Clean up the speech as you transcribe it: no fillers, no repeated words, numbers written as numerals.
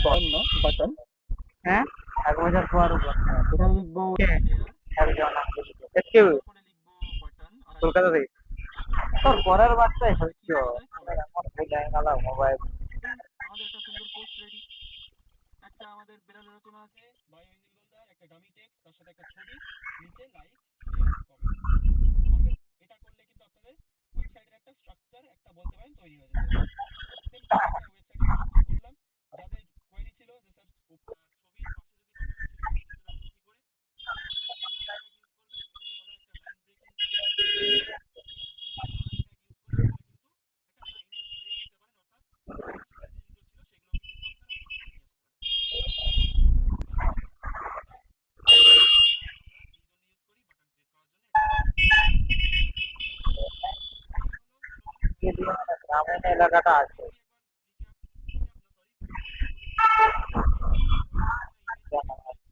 জন্য বাটন। হ্যাঁ 1 বছর পর এটা লিখবো একজন কেউ তারপরে লিখবো বাটন আর কলকাতা থেকে তোর পরের বার্তায় হচ্ছ এমন ভুলে গেল মোবাইল আমাদের একটা সুন্দর পোস্ট রেডি। একটা আমাদের বেরালের রচনা আছে বায়ো ইঞ্জিন গোলদার, একটা ডামি টেক্সট, তার সাথে একটা ছবি, নিচে লাইক শেয়ার কমেন্ট করবেন। এটা করলে কিন্তু আপনাদের ওয়েবসাইটের একটা স্ট্রাকচার একটা বলতে পারেন তৈরি হয়ে যাবে। সেম কাজ একটা ওয়েবসাইটের স্ট্রাকচার করলাম। যাদের কোয়েরি ছিল যে স্যার ছবির পাশে যদি বাটন আছে সেটা নিচে নামানো কি করে, একটা GR ট্যাগ ইউজ করবেন। এটাকে বলা হয় একটা line breaking tag. GR tag use করে আপনারা কিন্তু একটা লাইনের ব্রেক দিতে পারেন, অর্থাৎ উপরে যে জিনিসগুলো ছিল সেগুলোকে কিন্তু আপনারা উপর দিকে নিয়ে আসতে পারেন। এটা হলো বাটন ট্যাগ। এটা আমরা এই জন্য ইউজ করি বাটন ক্রিয়েট করার জন্য, এটা হলো GR ট্যাগ। এই হলো গেল আমাদের গ্রামীণ এলাকাটা আছে